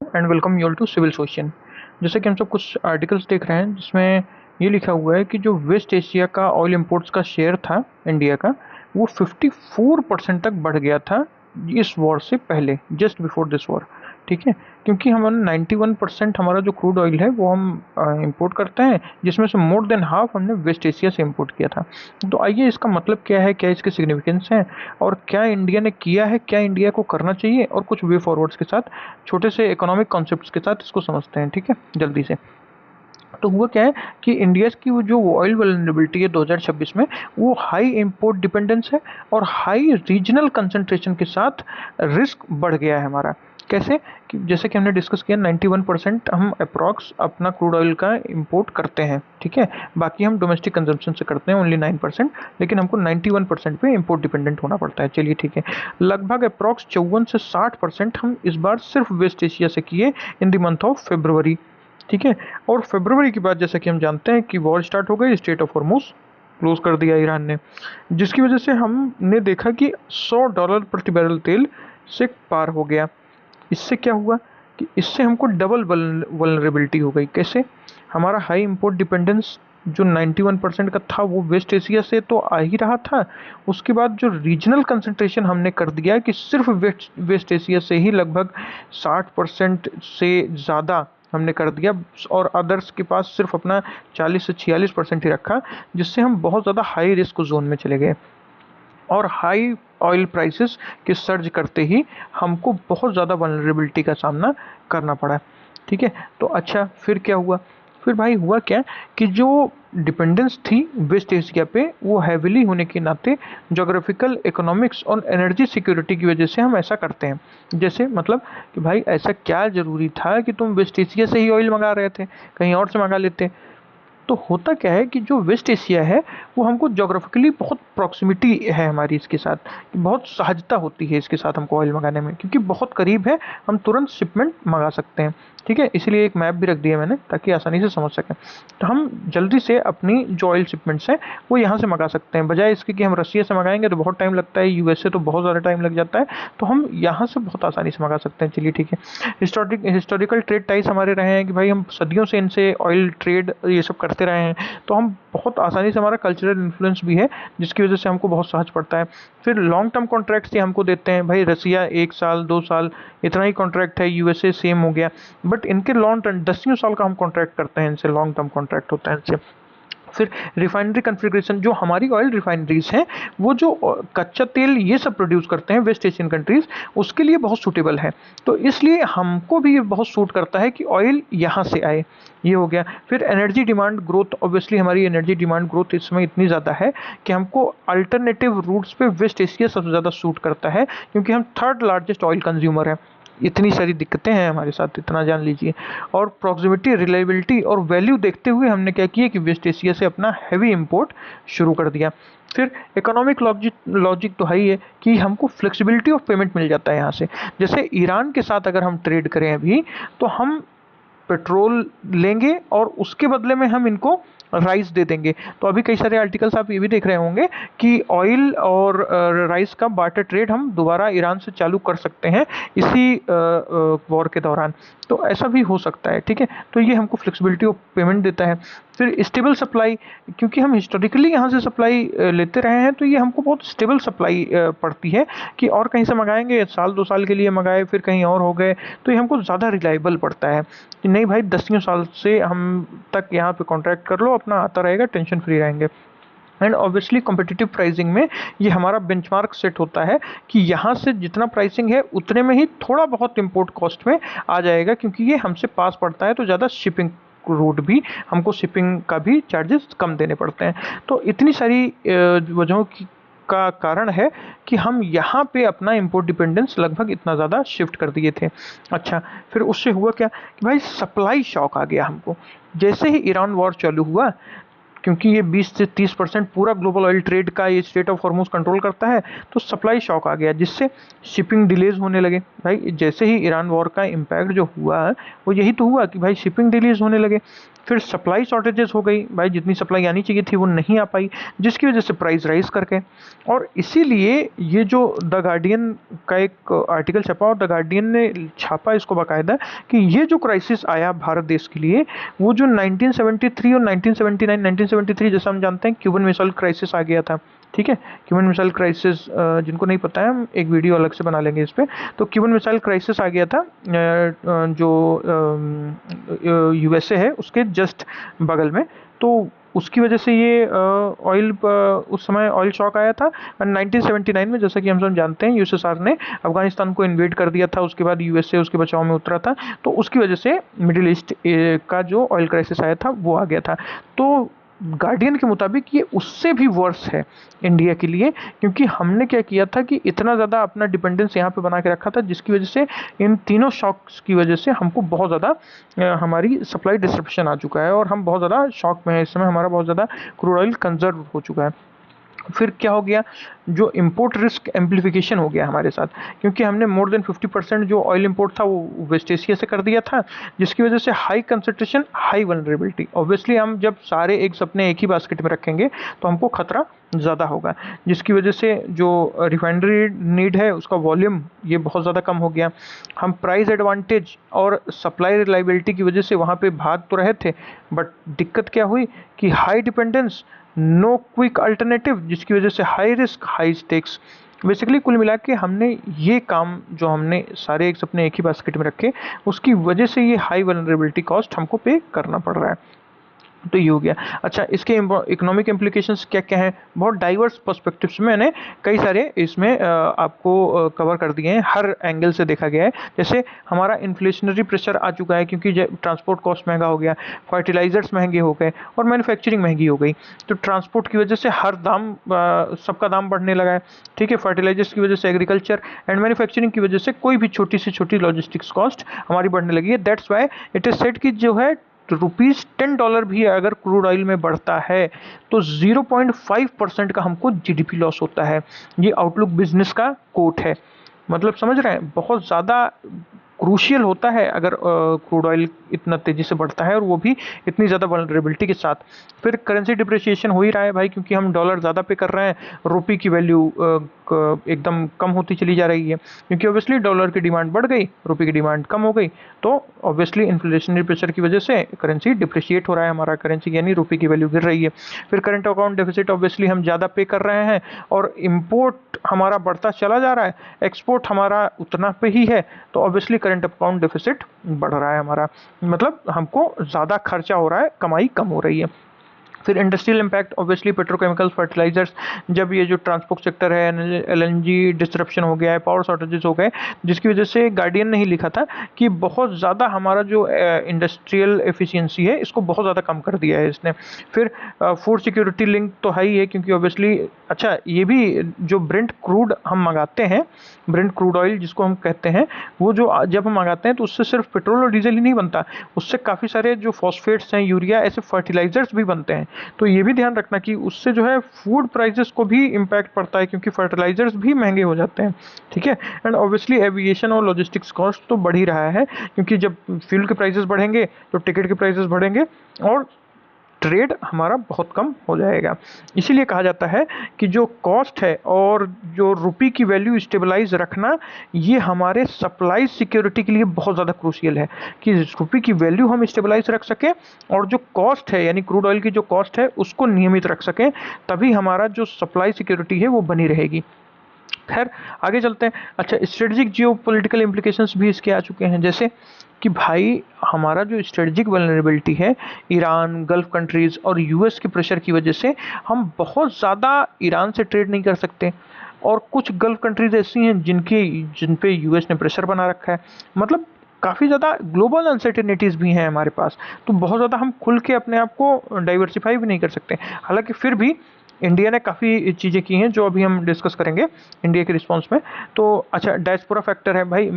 And welcome you all to civil सोशन। जैसे कि हम सब कुछ आर्टिकल्स देख रहे हैं जिसमें ये लिखा हुआ है कि जो वेस्ट एशिया का ऑयल इंपोर्ट्स का शेयर था इंडिया का, वो 54% तक बढ़ गया था इस वॉर से पहले, जस्ट बिफोर दिस वॉर। ठीक है, क्योंकि हमारा 91% हमारा जो क्रूड ऑयल है वो हम इंपोर्ट करते हैं, जिसमें से मोर देन हाफ हमने वेस्ट एशिया से इंपोर्ट किया था। तो आइए, इसका मतलब क्या है, क्या इसके सिग्निफिकेंस हैं, और क्या इंडिया ने किया है, क्या इंडिया को करना चाहिए, और कुछ वे फॉरवर्ड्स के साथ, छोटे से इकोनॉमिक कॉन्सेप्ट्स के साथ इसको समझते हैं। ठीक है, जल्दी से। तो हुआ क्या है कि इंडिया की वो जो ऑयल वल्नरेबिलिटी है 2026 में, वो हाई इंपोर्ट डिपेंडेंस है और हाई रीजनल कंसंट्रेशन के साथ रिस्क बढ़ गया है हमारा। कैसे? कि जैसे कि हमने डिस्कस किया, 91% हम अप्रॉक्स अपना क्रूड ऑयल का इंपोर्ट करते हैं। ठीक है, बाकी हम डोमेस्टिक कंजम्पशन से करते हैं ओनली 9%, लेकिन हमको 91% पे इंपोर्ट डिपेंडेंट होना पड़ता है। चलिए ठीक है, लगभग अप्रॉक्स 54 से 60% हम इस बार सिर्फ वेस्ट एशिया से किए in the month of February. ठीक है, और फरवरी के बाद जैसा कि हम जानते हैं कि वॉर स्टार्ट हो गई, स्ट्रेट ऑफ हॉर्मुज क्लोज कर दिया ईरान ने, जिसकी वजह से हमने देखा कि $100 प्रति बैरल तेल से पार हो गया। इससे क्या हुआ कि इससे हमको डबल वल्नरेबिलिटी हो गई। कैसे? हमारा हाई इंपोर्ट डिपेंडेंस जो 91% का था वो वेस्ट एशिया से तो आ ही रहा था, उसके बाद जो रीजनल कंसंट्रेशन हमने कर दिया कि सिर्फ वेस्ट एशिया से ही लगभग 60% से ज़्यादा हमने कर दिया, और अदर्स के पास सिर्फ अपना 40 से 46% ही रखा, जिससे हम बहुत ज़्यादा हाई रिस्क जोन में चले गए। और हाई ऑयल प्राइसेस के सर्ज करते ही हमको बहुत ज़्यादा वल्नरेबिलिटी का सामना करना पड़ा। ठीक है, तो अच्छा, फिर क्या हुआ? फिर भाई हुआ क्या कि जो डिपेंडेंस थी वेस्ट एशिया पे, वो हैविली होने के नाते जोग्राफिकल इकोनॉमिक्स और एनर्जी सिक्योरिटी की वजह से हम ऐसा करते हैं। जैसे मतलब कि भाई ऐसा क्या ज़रूरी था कि तुम वेस्ट एशिया से ही ऑयल मंगा रहे थे, कहीं और से मंगा लेते। तो होता क्या है कि जो वेस्ट एशिया है वो हमको जोग्राफिकली बहुत प्रॉक्सिमिटी है हमारी इसके साथ, बहुत सहजता होती है इसके साथ हमको ऑयल मंगाने में, क्योंकि बहुत करीब है, हम तुरंत शिपमेंट मंगा सकते हैं। ठीक है, इसीलिए एक मैप भी रख दिया मैंने ताकि आसानी से समझ सकें। तो हम जल्दी से अपनी जो ऑयल शिपमेंट्स हैं वो यहाँ से मंगा सकते हैं, बजाय इसके कि हम रसिया से मंगाएंगे तो बहुत टाइम लगता है, यूएसए तो बहुत ज़्यादा टाइम लग जाता है। तो हम यहाँ से बहुत आसानी से मंगा सकते हैं। चलिए ठीक है, हिस्टोरिकल ट्रेड टाइज हमारे रहे हैं कि भाई हम सदियों से इनसे ऑयल ट्रेड ये सब करते रहे हैं, तो हम बहुत आसानी से, हमारा कल्चरल इन्फ्लुएंस भी है जिसकी वजह से हमको बहुत सहज पड़ता है। फिर लॉन्ग टर्म कॉन्ट्रैक्ट्स ये हमको देते हैं, भाई रसिया 1 साल 2 साल इतना ही कॉन्ट्रैक्ट है, यूएसए सेम हो गया, बट इनके लॉन्ग टर्म 10 साल का हम कॉन्ट्रैक्ट करते हैं इनसे, लॉन्ग टर्म कॉन्ट्रैक्ट होता है इनसे। फिर रिफाइनरी कन्फिग्रेशन, जो हमारी ऑयल रिफाइनरीज हैं वो जो कच्चा तेल ये सब प्रोड्यूस करते हैं वेस्ट एशियन कंट्रीज, उसके लिए बहुत सूटेबल है। तो इसलिए हमको भी ये बहुत सूट करता है कि ऑयल यहाँ से आए। ये हो गया। फिर एनर्जी डिमांड ग्रोथ, ऑब्वियसली हमारी एनर्जी डिमांड ग्रोथ इस समय इतनी ज़्यादा है कि हमको अल्टरनेटिव रूट्स पे वेस्ट एशिया सबसे ज़्यादा सूट करता है, क्योंकि हम थर्ड लार्जेस्ट ऑयल कंज्यूमर है। इतनी सारी दिक्कतें हैं हमारे साथ, इतना जान लीजिए। और प्रॉक्सिमिटी, रिलायबिलिटी और वैल्यू देखते हुए हमने क्या किया कि वेस्ट एशिया से अपना हैवी इंपोर्ट शुरू कर दिया। फिर इकोनॉमिक लॉजिक लॉजिक तो है ही है कि हमको फ्लेक्सिबिलिटी ऑफ पेमेंट मिल जाता है यहाँ से। जैसे ईरान के साथ अगर हम ट्रेड करें अभी, तो हम पेट्रोल लेंगे और उसके बदले में हम इनको राइस दे देंगे। तो अभी कई सारे आर्टिकल्स आप ये भी देख रहे होंगे कि ऑयल और राइस का बार्टर ट्रेड हम दोबारा ईरान से चालू कर सकते हैं इसी वॉर के दौरान। तो ऐसा भी हो सकता है। ठीक है, तो ये हमको फ्लेक्सिबिलिटी ऑफ पेमेंट देता है। फिर स्टेबल सप्लाई, क्योंकि हम हिस्टोरिकली यहाँ से सप्लाई लेते रहे हैं, तो ये हमको बहुत स्टेबल सप्लाई पड़ती है कि और कहीं से मंगाएंगे, 1 साल 2 साल के लिए मंगाए फिर कहीं और हो गए, तो ये हमको ज़्यादा रिलायबल पड़ता है कि नहीं भाई 10 साल से हम तक यहाँ पे कॉन्ट्रैक्ट कर लो, अपना आता रहेगा, टेंशन फ्री रहेंगे। एंड ऑब्वियसली कॉम्पिटिटिव प्राइसिंग में ये हमारा बेंचमार्क सेट होता है कि यहाँ से जितना प्राइसिंग है उतने में ही थोड़ा बहुत इंपोर्ट कॉस्ट में आ जाएगा, क्योंकि ये हमसे पास पड़ता है, तो ज़्यादा शिपिंग रूट भी, हमको शिपिंग का भी चार्जेस कम देने पड़ते हैं। तो इतनी सारी वजहों की का कारण है कि हम यहाँ पे अपना इंपोर्ट डिपेंडेंस लगभग इतना ज़्यादा शिफ्ट कर दिए थे। अच्छा, फिर उससे हुआ क्या कि भाई सप्लाई शॉक आ गया हमको। जैसे ही ईरान वॉर चालू हुआ, क्योंकि ये 20 से 30% पूरा ग्लोबल ऑयल ट्रेड का ये स्ट्रेट ऑफ हॉर्मुज कंट्रोल करता है, तो सप्लाई शॉक आ गया, जिससे शिपिंग डिलेज होने लगे। भाई जैसे ही ईरान वॉर का इम्पैक्ट जो हुआ वो यही तो हुआ कि भाई शिपिंग डिलेज होने लगे। फिर सप्लाई शॉर्टेजेस हो गई, भाई जितनी सप्लाई आनी चाहिए थी वो नहीं आ पाई, जिसकी वजह से प्राइस राइज करके। और इसीलिए ये जो द गार्डियन का एक आर्टिकल छपा, और द गार्डियन ने छापा इसको बाकायदा, कि ये जो क्राइसिस आया भारत देश के लिए, वो जो 1973 और 1979, 1973 जैसा हम जानते हैं क्यूबन मिसाइल क्राइसिस आ गया था, ठीक है। क्यूबन मिसाइल क्राइसिस जिनको नहीं पता है, हम एक वीडियो अलग से बना लेंगे इस पर। तो क्यूबन मिसाइल क्राइसिस आ गया था, जो यूएसए है उसके जस्ट बगल में। तो उसकी वजह से ये ऑयल उस समय ऑयल शॉक आया था। 1979 में, जैसा कि हम सब जानते हैं, यूएसएसआर ने अफगानिस्तान को इन्वेड कर दिया था, उसके बाद यूएसए उसके बचाव में उतरा था। तो उसकी वजह से मिडिल ईस्ट का जो ऑयल क्राइसिस आया था वो आ गया था। तो गार्डियन के मुताबिक ये उससे भी वर्स है इंडिया के लिए, क्योंकि हमने क्या किया था कि इतना ज़्यादा अपना डिपेंडेंस यहाँ पे बना के रखा था, जिसकी वजह से इन तीनों शॉक्स की वजह से हमको बहुत ज़्यादा हमारी सप्लाई डिस्ट्रप्शन आ चुका है, और हम बहुत ज़्यादा शॉक में है इस समय। हमारा बहुत ज़्यादा क्रूड ऑयल कंजर्व हो चुका है। फिर क्या हो गया, जो इम्पोर्ट रिस्क एम्प्लीफिकेशन हो गया हमारे साथ, क्योंकि हमने मोर देन 50% जो ऑयल इम्पोर्ट था वो वेस्ट एशिया से कर दिया था, जिसकी वजह से high concentration, high vulnerability. Obviously हम जब सारे एग्स अपने एक ही बास्केट में रखेंगे तो हमको खतरा ज़्यादा होगा, जिसकी वजह से जो रिफाइनरी नीड है उसका वॉल्यूम ये बहुत ज़्यादा कम हो गया। हम प्राइस एडवांटेज और सप्लाई रिलायबिलिटी की वजह से वहाँ पे भाग तो रहे थे, बट दिक्कत क्या हुई कि high dependence, no quick alternative, जिसकी वजह से high risk, high stakes. Basically कुल मिला के हमने ये काम जो हमने सारे एक अपने एक ही बास्केट में रखे, उसकी वजह से ये हाई वनरेबिलिटी कॉस्ट हमको पे करना पड़ रहा है। तो ये हो गया। अच्छा, इसके इकोनॉमिक इम्प्लीकेशंस क्या क्या हैं, बहुत डाइवर्स पर्सपेक्टिव्स में मैंने कई सारे इसमें आपको कवर कर दिए हैं, हर एंगल से देखा गया है। जैसे हमारा इन्फ्लेशनरी प्रेशर आ चुका है, क्योंकि ट्रांसपोर्ट कॉस्ट महंगा हो गया, फर्टिलाइजर्स महंगे हो गए, और मैन्युफैक्चरिंग महंगी हो गई। तो ट्रांसपोर्ट की वजह से हर दाम, सबका दाम बढ़ने लगा है, ठीक है। फर्टिलाइजर्स की वजह से एग्रीकल्चर, एंड मैन्युफैक्चरिंग की वजह से कोई भी छोटी से छोटी लॉजिस्टिक्स कॉस्ट हमारी बढ़ने लगी है। That's why it is said कि जो है ₹10 भी अगर क्रूड ऑयल में बढ़ता है तो 0.5% का हमको जीडीपी लॉस होता है। ये आउटलुक बिजनेस का कोट है, मतलब समझ रहे हैं, बहुत ज़्यादा क्रूशियल होता है अगर क्रूड ऑयल इतना तेज़ी से बढ़ता है, और वो भी इतनी ज़्यादा वल्नरेबिलिटी के साथ। फिर करेंसी डिप्रिसिएशन हो ही रहा है भाई, क्योंकि हम डॉलर ज़्यादा पे कर रहे हैं, रुपये की वैल्यू एकदम कम होती चली जा रही है, क्योंकि ऑब्वियसली डॉलर की डिमांड बढ़ गई, रुपये की डिमांड कम हो गई। तो ऑब्वियसली इन्फ्लेशनरी प्रेशर की वजह से करेंसी डिप्रिशिएट हो रहा है, हमारा करेंसी यानी रुपये की वैल्यू गिर रही है। फिर करंट अकाउंट डेफिसिट, ऑब्वियसली हम ज़्यादा पे कर रहे हैं, और इम्पोर्ट हमारा बढ़ता चला जा रहा है, एक्सपोर्ट हमारा उतना पे ही है, तो ऑब्वियसली करंट अकाउंट डेफिसिट बढ़ रहा है हमारा, मतलब हमको ज़्यादा खर्चा हो रहा है, कमाई कम हो रही है। फिर industrial impact, obviously petrochemicals, fertilizers, जब ये जो ट्रांसपोर्ट सेक्टर है, एलएनजी डिस्ट्रप्शन हो गया है, पावर शॉर्टेजेस हो गए, जिसकी वजह से गार्डियन ने ही लिखा था कि बहुत ज़्यादा हमारा जो इंडस्ट्रियल एफिशिएंसी है इसको बहुत ज़्यादा कम कर दिया है इसने। फिर फूड सिक्योरिटी लिंक तो है ही है, क्योंकि ऑब्वियसली, अच्छा ये भी जो ब्रेंट क्रूड हम मंगाते हैं, ब्रेंट क्रूड ऑयल जिसको हम कहते हैं, वो जो जब हम मंगाते हैं तो उससे सिर्फ पेट्रोल और डीजल ही नहीं बनता, उससे काफ़ी सारे जो फॉस्फेट्स हैं, यूरिया, ऐसे फर्टिलाइजर्स भी बनते हैं। तो ये भी ध्यान रखना कि उससे जो है फूड प्राइसेस को भी इम्पैक्ट पड़ता है, क्योंकि फर्टिलाइजर्स भी महंगे हो जाते हैं, ठीक है। एंड ऑब्वियसली एविएशन और लॉजिस्टिक्स कॉस्ट तो बढ़ ही रहा है, क्योंकि जब फ्यूल के प्राइसेस बढ़ेंगे तो टिकट के प्राइसेस बढ़ेंगे, और ट्रेड हमारा बहुत कम हो जाएगा। इसीलिए कहा जाता है कि जो कॉस्ट है और जो रुपये की वैल्यू स्टेबलाइज रखना, ये हमारे सप्लाई सिक्योरिटी के लिए बहुत ज़्यादा क्रूशियल है, कि रुपये की वैल्यू हम स्टेबलाइज रख सकें, और जो कॉस्ट है यानी क्रूड ऑयल की जो कॉस्ट है उसको नियमित रख सकें, तभी हमारा जो सप्लाई सिक्योरिटी है वो बनी रहेगी। खैर आगे चलते हैं। अच्छा, स्ट्रेटजिक जियो पॉलिटिकल इम्प्लीकेशंस भी इसके आ चुके हैं, जैसे कि भाई हमारा जो स्ट्रेटजिक वल्नरेबिलिटी है, ईरान, गल्फ कंट्रीज़ और यूएस के प्रेशर की वजह से हम बहुत ज़्यादा ईरान से ट्रेड नहीं कर सकते, और कुछ गल्फ कंट्रीज़ ऐसी हैं जिन पे यूएस ने प्रेशर बना रखा है। मतलब काफ़ी ज़्यादा ग्लोबल अनसर्टेनिटीज़ भी हैं हमारे पास, तो बहुत ज़्यादा हम खुल के अपने आप को डाइवर्सिफाई भी नहीं कर सकते। हालांकि फिर भी इंडिया ने काफ़ी चीज़ें की हैं जो अभी हम डिस्कस करेंगे इंडिया के रिस्पॉन्स में। तो अच्छा, डायस्पोरा फैक्टर है भाई,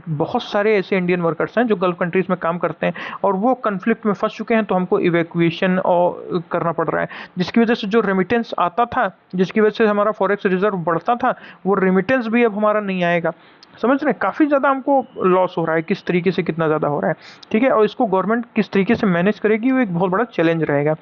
बहुत सारे ऐसे इंडियन वर्कर्स हैं जो गल्फ कंट्रीज़ में काम करते हैं और वो कन्फ्लिक्ट में फंस चुके हैं, तो हमको इवैक्यूएशन और करना पड़ रहा है, जिसकी वजह से जो रेमिटेंस आता था, जिसकी वजह से हमारा फॉरेक्स रिजर्व बढ़ता था, वो रेमिटेंस भी अब हमारा नहीं आएगा। समझ रहे हैं, काफ़ी ज़्यादा हमको लॉस हो रहा है, किस तरीके से कितना ज़्यादा हो रहा है। ठीक है, और इसको गवर्नमेंट किस तरीके से मैनेज करेगी, वो एक बहुत बड़ा चैलेंज रहेगा।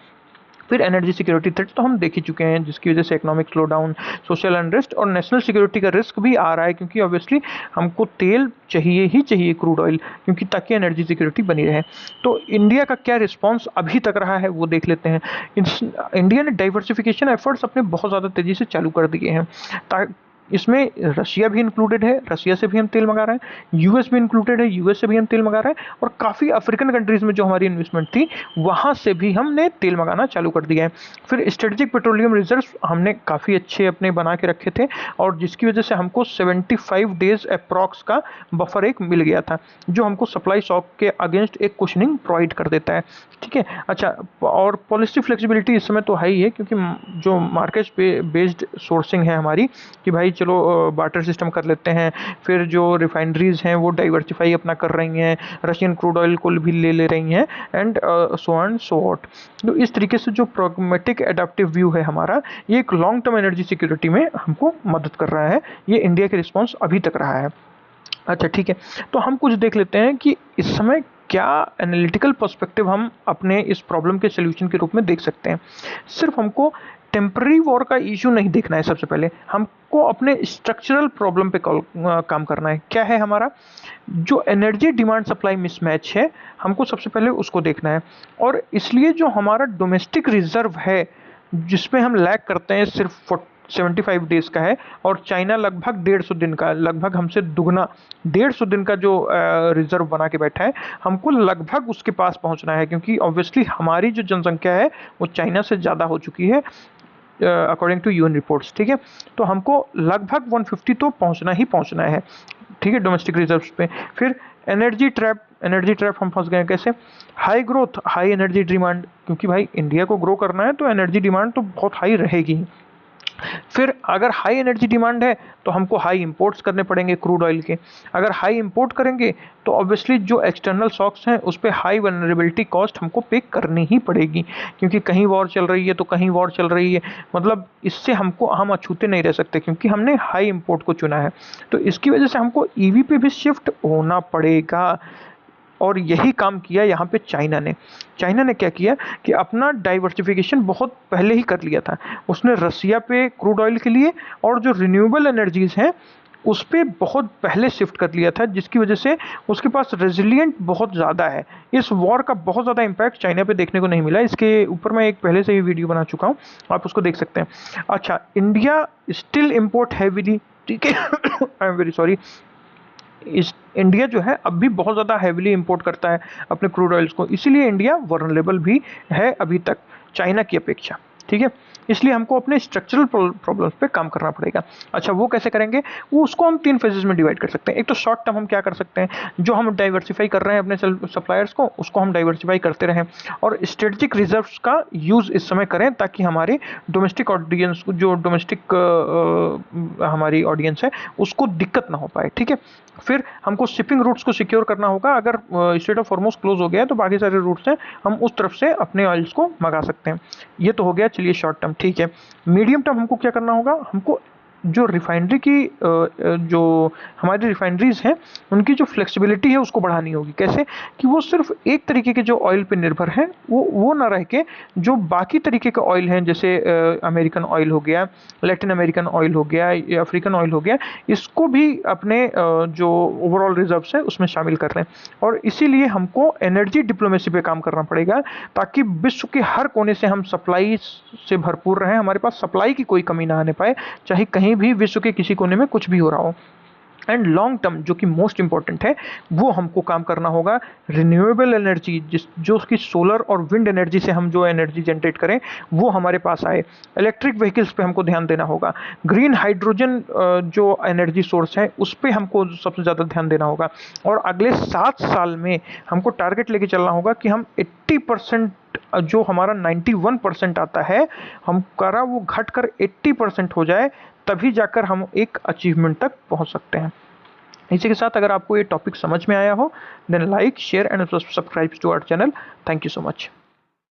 फिर एनर्जी सिक्योरिटी थ्रेट तो हम देख ही चुके हैं, जिसकी वजह से economic slow down, social unrest और नेशनल सिक्योरिटी का रिस्क भी आ रहा है, क्योंकि ऑब्वियसली हमको तेल चाहिए ही चाहिए, क्रूड ऑयल, क्योंकि ताकि एनर्जी सिक्योरिटी बनी रहे। तो इंडिया का क्या रिस्पॉन्स अभी तक रहा है वो देख लेते हैं। इंडिया ने डाइवर्सिफिकेशन एफर्ट्स अपने बहुत ज़्यादा तेज़ी से चालू कर दिए हैं। इसमें रशिया भी इंक्लूडेड है, रशिया से भी हम तेल मंगा रहे हैं, यूएस भी इंक्लूडेड है, यूएस से भी हम तेल मंगा रहे हैं, और काफ़ी अफ्रीकन कंट्रीज़ में जो हमारी इन्वेस्टमेंट थी वहाँ से भी हमने तेल मंगाना चालू कर दिया है। फिर स्ट्रेटेजिक पेट्रोलियम रिजर्व्स हमने काफ़ी अच्छे अपने बना के रखे थे, और जिसकी वजह से हमको 75 डेज अप्रॉक्स का बफर एक मिल गया था, जो हमको सप्लाई शॉक के अगेंस्ट एक कुशनिंग प्रोवाइड कर देता है। ठीक है, अच्छा, और पॉलिसी फ्लेक्सिबिलिटी इस समय तो है ही है, क्योंकि जो मार्केट बेस्ड सोर्सिंग है हमारी, कि भाई चलो बार्टर सिस्टम कर लेते हैं, फिर जो रिफाइनरीज हैं वो डाइवर्सिफाई अपना कर रही हैं, रशियन क्रूड ऑयल को भी ले रही हैं, and so and so on. तो इस तरीके से जो प्रॉग्मेटिक एडाप्टिव व्यू है हमारा, ये एक लॉन्ग टर्म एनर्जी सिक्योरिटी में हमको मदद कर रहा है। ये इंडिया के रिस्पॉन्स अभी तक रहा है। अच्छा ठीक है, तो हम कुछ देख लेते हैं कि इस समय क्या एनालिटिकल पर्सपेक्टिव हम अपने इस प्रॉब्लम के सोल्यूशन के रूप में देख सकते हैं। सिर्फ हमको टेम्पररी वॉर का इशू नहीं देखना है, सबसे पहले हमको अपने स्ट्रक्चरल प्रॉब्लम पे काम करना है। क्या है हमारा जो एनर्जी डिमांड सप्लाई मिसमैच है, हमको सबसे पहले उसको देखना है। और इसलिए जो हमारा डोमेस्टिक रिजर्व है, जिसमें हम लैग करते हैं, सिर्फ 75 डेज का है, और चाइना लगभग 150 दिन का, लगभग हमसे दुगना 150 दिन का जो रिजर्व बना के बैठा है, हमको लगभग उसके पास पहुंचना है, क्योंकि ऑब्वियसली हमारी जो जनसंख्या है वो चाइना से ज़्यादा हो चुकी है अकॉर्डिंग टू यूएन रिपोर्ट्स। ठीक है, तो हमको लगभग 150 तो पहुंचना ही पहुंचना है। ठीक है, डोमेस्टिक रिजर्व्स पे। फिर एनर्जी ट्रैप हम फंस गए। कैसे? High growth, high energy demand, क्योंकि भाई इंडिया को ग्रो करना है तो एनर्जी डिमांड तो बहुत हाई रहेगी। फिर अगर हाई एनर्जी डिमांड है तो हमको हाई इंपोर्ट्स करने पड़ेंगे क्रूड ऑयल के। अगर हाई इंपोर्ट करेंगे तो ऑब्वियसली जो एक्सटर्नल शॉक्स हैं उस पर हाई वनरेबिलिटी कॉस्ट हमको पे करनी ही पड़ेगी, क्योंकि कहीं वॉर चल रही है तो कहीं वॉर चल रही है, मतलब इससे हम अछूते नहीं रह सकते, क्योंकि हमने हाई इंपोर्ट को चुना है। तो इसकी वजह से हमको ईवी पे भी शिफ्ट होना पड़ेगा, और यही काम किया यहाँ पे चाइना ने क्या किया कि अपना डाइवर्सिफिकेशन बहुत पहले ही कर लिया था। उसने रसिया पे क्रूड ऑयल के लिए और जो रिन्यूएबल एनर्जीज हैं उस पर बहुत पहले शिफ्ट कर लिया था, जिसकी वजह से उसके पास रेजिलियंट बहुत ज़्यादा है। इस वॉर का बहुत ज़्यादा इम्पैक्ट चाइना पे देखने को नहीं मिला, इसके ऊपर मैं एक पहले से ही वीडियो बना चुका हूँ, आप उसको देख सकते हैं। अच्छा, इंडिया स्टिल इम्पोर्ट हैविली, ठीक है, आई एम वेरी सॉरी, इस इंडिया जो है अब भी बहुत ज़्यादा हैविली इंपोर्ट करता है अपने क्रूड ऑयल्स को, इसीलिए इंडिया वल्नरेबल भी है अभी तक चाइना की अपेक्षा। ठीक है, इसलिए हमको अपने स्ट्रक्चरल प्रॉब्लम्स पे काम करना पड़ेगा। अच्छा, वो कैसे करेंगे? वो उसको हम 3 फेजेस में डिवाइड कर सकते हैं। एक तो शॉर्ट टर्म हम क्या कर सकते हैं, जो हम डाइवर्सिफाई कर रहे हैं अपने सप्लायर्स को, उसको हम डाइवर्सिफाई करते रहें, और स्ट्रेटेजिक रिजर्व्स का यूज़ इस समय करें, ताकि हमारे डोमेस्टिक ऑडियंस, जो डोमेस्टिक हमारी ऑडियंस है, उसको दिक्कत ना हो पाए। ठीक है, फिर हमको शिपिंग रूट्स को सिक्योर करना होगा। अगर स्ट्रेट ऑफ हॉर्मुज़ क्लोज हो गया है तो बाकी सारे रूट्स हैं, हम उस तरफ से अपने ऑयल्स को मंगा सकते हैं। ये तो हो गया, चलिए शॉर्ट टर्म। ठीक है, मीडियम टर्म हमको क्या करना होगा, हमको जो रिफाइनरी की जो हमारी रिफाइनरीज हैं उनकी जो फ्लेक्सिबिलिटी है उसको बढ़ानी होगी। कैसे? कि वो सिर्फ एक तरीके के जो ऑयल पे निर्भर हैं, वो ना रह के जो बाकी तरीके के ऑयल हैं, जैसे अमेरिकन ऑयल हो गया, लैटिन अमेरिकन ऑयल हो गया, या अफ्रीकन ऑयल हो गया, इसको भी अपने जो ओवरऑल रिजर्व्स है उसमें शामिल कर लें। और इसीलिए हमको एनर्जी डिप्लोमेसी पे काम करना पड़ेगा, ताकि विश्व के हर कोने से हम सप्लाई से भरपूर रहें, हमारे पास सप्लाई की कोई कमी ना आने पाए, चाहे कहीं भी विश्व के किसी कोने में कुछ भी हो रहा हो। एंड लॉन्ग टर्म, जो कि मोस्ट इंपॉर्टेंट है, वो हमको काम करना होगा रिन्यूएबल एनर्जी, जो उसकी सोलर और विंड एनर्जी से हम जो एनर्जी जनरेट करें वो हमारे पास आए। इलेक्ट्रिक व्हीकल्स पे हमको ध्यान देना होगा। ग्रीन हाइड्रोजन जो एनर्जी सोर्स है उस पर हमको सबसे ज़्यादा ध्यान देना होगा। और अगले 7 साल में हमको टारगेट लेके चलना होगा कि हम 80% जो हमारा 91% आता है हमारा वो घटकर 80% हो जाए, तभी जाकर हम एक अचीवमेंट तक पहुंच सकते हैं। इसी के साथ अगर आपको ये टॉपिक समझ में आया हो then like share and subscribe to our channel. Thank you so much.